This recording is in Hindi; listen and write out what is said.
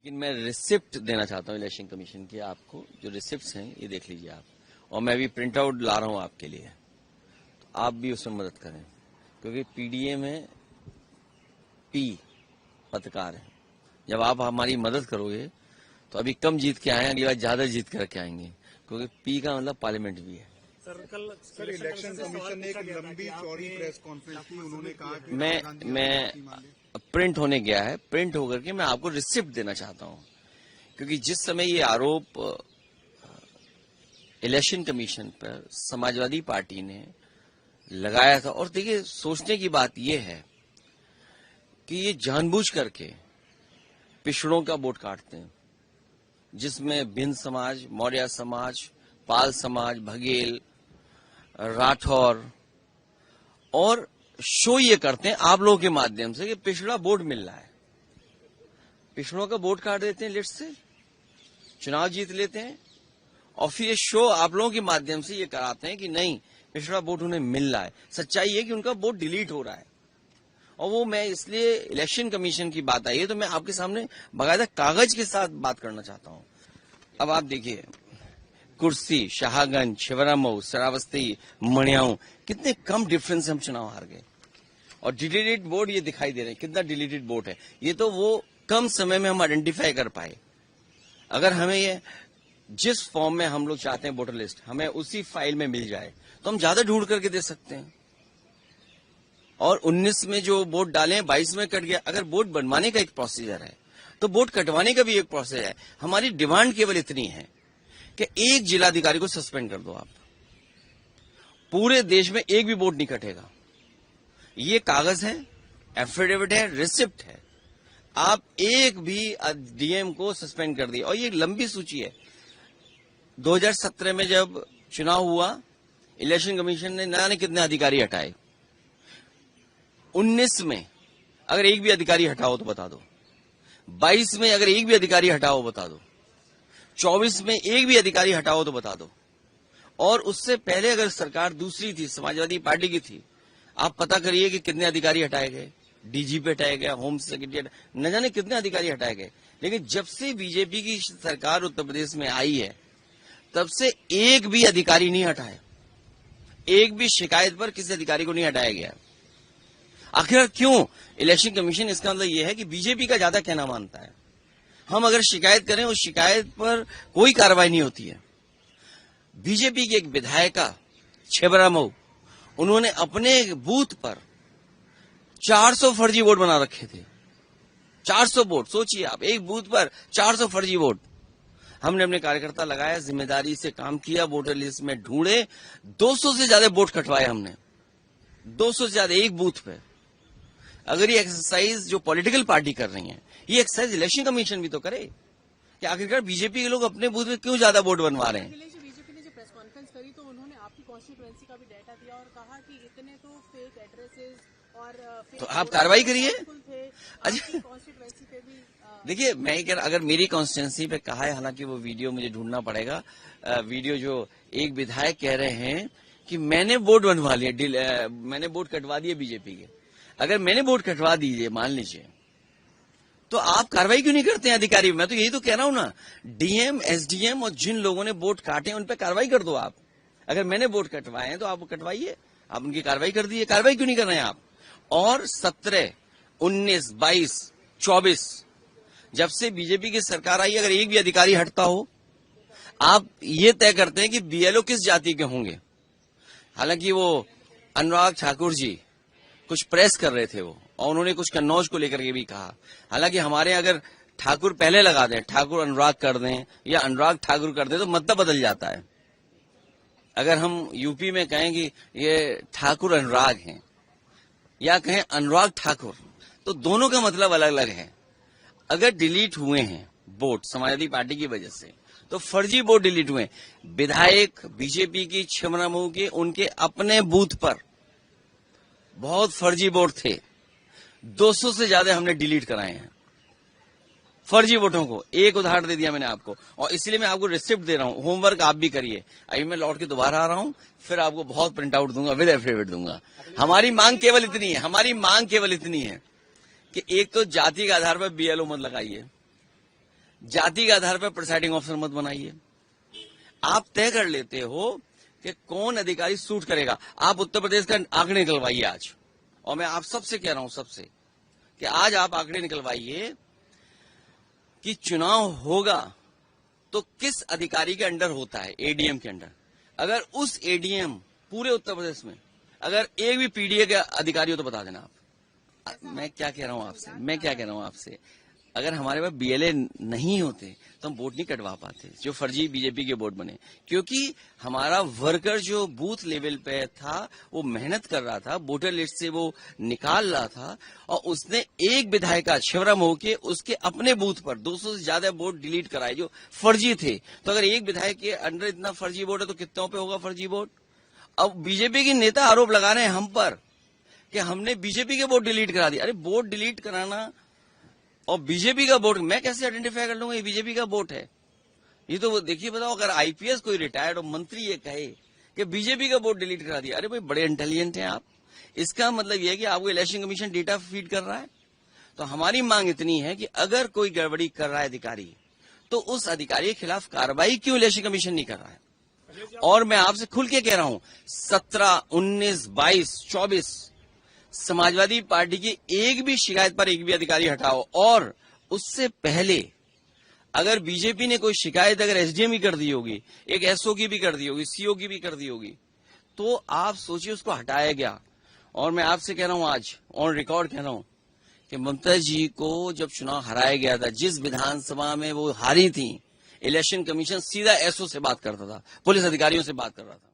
लेकिन मैं रिसिप्ट देना चाहता हूँ इलेक्शन कमीशन की। आपको जो रिसिप्ट्स हैं ये देख लीजिए आप, और मैं भी प्रिंट आउट ला रहा हूँ आपके लिए, तो आप भी उसमें मदद करें, क्योंकि पीडीए में पी पत्रकार है। जब आप हमारी मदद करोगे तो अभी कम जीत के आए, अगली बार ज्यादा जीत करके आएंगे, क्योंकि पी का मतलब पार्लियामेंट भी है। सर इलेक्शन कमीशन ने एक लंबी चौड़ी प्रेस कॉन्फ्रेंस की, उन्होंने कहा कि मैं प्रिंट होने गया है, प्रिंट होकर के मैं आपको रिसिप्ट देना चाहता हूं, क्योंकि जिस समय ये आरोप इलेक्शन कमीशन पर समाजवादी पार्टी ने लगाया था, और देखिए सोचने की बात यह है कि ये जानबूझ करके पिछड़ों का वोट काटते हैं, जिसमें भिन्न समाज, मौर्य समाज, पाल समाज, बघेल, राठौर, और शो ये करते हैं आप लोगों के माध्यम से कि पिछड़ा वोट मिल रहा है, पिछड़ों का वोट काट देते हैं, लिस्ट से चुनाव जीत लेते हैं, और फिर ये शो आप लोगों के माध्यम से ये कराते हैं कि नहीं पिछड़ा वोट उन्हें मिल रहा है। सच्चाई है कि उनका वोट डिलीट हो रहा है, और वो मैं इसलिए इलेक्शन कमीशन की बात आई है तो मैं आपके सामने बाकायदा कागज के साथ बात करना चाहता हूं। अब आप देखिए, कुर्सी, शाहगंज, छिबरामऊ, श्रावस्ती, मणियाऊ, कितने कम डिफरेंस से हम चुनाव हार गए, और डिलीटेड वोट ये दिखाई दे रहे हैं, कितना डिलीटेड वोट है। ये तो वो कम समय में हम आइडेंटिफाई कर पाए। अगर हमें ये जिस फॉर्म में हम लोग चाहते हैं वोटर लिस्ट, हमें उसी फाइल में मिल जाए तो हम ज्यादा ढूंढ करके दे सकते हैं। और 19 में जो वोट डाले 22 में कट गया। अगर वोट बनवाने का एक प्रोसीजर है तो वोट कटवाने का भी एक प्रोसेस है। हमारी डिमांड केवल इतनी है कि एक जिलाधिकारी को सस्पेंड कर दो आप, पूरे देश में एक भी वोट नहीं कटेगा। ये कागज है, एफिडेविट है, रिसिप्ट है, आप एक भी डीएम को सस्पेंड कर दिए। और ये लंबी सूची है। 2017 में जब चुनाव हुआ, इलेक्शन कमीशन ने न जाने कितने अधिकारी हटाए। 19 में अगर एक भी अधिकारी हटाओ तो बता दो, 22 में अगर एक भी अधिकारी हटाओ बता दो, 24 में एक भी अधिकारी हटाओ तो बता दो, और उससे पहले अगर सरकार दूसरी थी, समाजवादी पार्टी की थी, आप पता करिए कि कितने अधिकारी हटाए गए। डीजीपी हटाया गया, होम सेक्रेटरी, न जाने कितने अधिकारी हटाए गए। लेकिन जब से बीजेपी की सरकार उत्तर प्रदेश में आई है तब से एक भी अधिकारी नहीं हटाए, एक भी शिकायत पर किसी अधिकारी को नहीं हटाया गया। आखिर क्यों? इलेक्शन कमीशन, इसका मतलब यह है कि बीजेपी का ज्यादा कहना मानता है। हम अगर शिकायत करें उस शिकायत पर कोई कार्रवाई नहीं होती है। बीजेपी की एक विधायिका छिबरामऊ, उन्होंने अपने बूथ पर 400 फर्जी वोट बना रखे थे। 400 वोट, सोचिए आप, एक बूथ पर 400 फर्जी वोट। हमने अपने कार्यकर्ता लगाया, जिम्मेदारी से काम किया, वोटर लिस्ट में ढूंढे, 200 से ज्यादा वोट कटवाए हमने, 200 से ज्यादा एक बूथ पे। अगर ये एक्सरसाइज जो पॉलिटिकल पार्टी कर रही है, ये एक्सरसाइज इलेक्शन कमीशन भी तो करे कि आखिरकार बीजेपी के लोग अपने बूथ में क्यों ज्यादा वोट बनवा रहे हैं। बीजेपी ने जो प्रेस कॉन्फ्रेंस करी तो उन्होंने आपकी कॉन्स्टिट्यूएंसी का भी डाटा दिया और कहा कि इतने तो फेक एड्रेसेस और तो आप कार्रवाई करिए। अच्छा, कॉन्स्टिट्यूएंसी पे भी देखिए, मैं कह रहा, अगर मेरी कॉन्स्टिट्यूएंसी पे कहा है, हालांकि वो वीडियो मुझे ढूंढना पड़ेगा, वीडियो जो एक विधायक कह रहे हैं कि मैंने वोट बनवा लिए, मैंने वोट कटवा दिए बीजेपी के। अगर मैंने वोट कटवा दीजिए, मान लीजिए, तो आप कार्रवाई क्यों नहीं करते हैं अधिकारी? मैं तो यही तो कह रहा हूं ना, डीएम, एसडीएम और जिन लोगों ने वोट काटे उन पर कार्रवाई कर दो आप। अगर मैंने वोट कटवाए हैं तो आप कटवाइए, आप उनकी कार्रवाई कर दीजिए। कार्रवाई क्यों नहीं कर रहे हैं आप? और 17, 19, 22, 24 जब से बीजेपी की सरकार आई, अगर एक भी अधिकारी हटता हो, आप ये तय करते हैं कि बीएलओ किस जाति के होंगे। हालांकि वो अनुराग ठाकुर जी कुछ प्रेस कर रहे थे वो, और उन्होंने कुछ कन्नौज को लेकर के भी कहा। हालांकि हमारे अगर ठाकुर पहले लगा दें, ठाकुर अनुराग कर दें या अनुराग ठाकुर कर दें तो मतलब बदल जाता है। अगर हम यूपी में कहें कि ये ठाकुर अनुराग हैं या कहें अनुराग ठाकुर, तो दोनों का मतलब अलग अलग है। अगर डिलीट हुए हैं वोट समाजवादी पार्टी की वजह से, तो फर्जी वोट डिलीट हुए। विधायक बीजेपी की छिबरामऊ के, उनके अपने बूथ पर बहुत फर्जी वोट थे, 200 से ज्यादा हमने डिलीट कराए हैं फर्जी वोटों को। एक उदाहरण दे दिया मैंने आपको, और इसलिए मैं आपको रिसिप्ट दे रहा हूं। होमवर्क आप भी करिए। अभी मैं लौट के दोबारा आ रहा हूं, फिर आपको बहुत प्रिंट आउट दूंगा, विद एफिडेविट दूंगा। हमारी मांग केवल इतनी है, हमारी मांग केवल इतनी है कि एक तो जाति के आधार पर बीएलओ मत लगाइए। जाति के आधार पर प्रिसाइडिंग ऑफिसर मत बनाइए। आप तय कर लेते हो कि कौन अधिकारी सूट करेगा। आप उत्तर प्रदेश का आंकड़े निकलवाइए आज, और मैं आप सबसे कह रहा हूं, सबसे, कि आज आप आंकड़े निकलवाइए कि चुनाव होगा तो किस अधिकारी के अंडर होता है, एडीएम के अंडर। अगर उस एडीएम पूरे उत्तर प्रदेश में अगर एक भी पीडीए का अधिकारी हो तो बता देना आप। मैं क्या कह रहा हूं आपसे, अगर हमारे पास बीएलए नहीं होते तो हम वोट नहीं कटवा पाते, जो फर्जी बीजेपी के वोट बने, क्योंकि हमारा वर्कर जो बूथ लेवल पे था वो मेहनत कर रहा था, वोटर लिस्ट से वो निकाल रहा था, और उसने एक विधायक शिवराम होके उसके अपने बूथ पर 200 से ज्यादा वोट डिलीट कराए जो फर्जी थे। तो अगर एक विधायक के अंडर इतना फर्जी वोट है तो कितनों पे होगा फर्जी वोट। अब बीजेपी के नेता आरोप लगा रहे हैं हम पर कि हमने बीजेपी के वोट डिलीट करा दिए। अरे वोट डिलीट कराना और बीजेपी का वोट मैं कैसे आइडेंटिफाई कर लूंगा ये बीजेपी का वोट है? ये तो देखिए, बताओ, अगर आईपीएस कोई रिटायर्ड और मंत्री ये कहे कि बीजेपी का वोट डिलीट करा दिया, अरे भाई बड़े इंटेलिजेंट हैं आप। इसका मतलब यह है कि आपको इलेक्शन कमीशन डेटा फीड कर रहा है। तो हमारी मांग इतनी है कि अगर कोई गड़बड़ी कर रहा है अधिकारी, तो उस अधिकारी के खिलाफ कार्रवाई क्यों इलेक्शन कमीशन नहीं कर रहा है? और मैं आपसे खुल के कह रहा हूं, 17, 19, 22, 24 समाजवादी पार्टी की एक भी शिकायत पर एक भी अधिकारी हटाओ, और उससे पहले अगर बीजेपी ने कोई शिकायत अगर एसडीएम की कर दी होगी, एक एसओ की भी कर दी होगी, सीओ की भी कर दी होगी, तो आप सोचिए उसको हटाया गया। और मैं आपसे कह रहा हूं, आज ऑन रिकॉर्ड कह रहा हूं कि ममता जी को जब चुनाव हराया गया था, जिस विधानसभा में वो हारी थी, इलेक्शन कमीशन सीधा एसओ से बात करता था, पुलिस अधिकारियों से बात कर रहा था।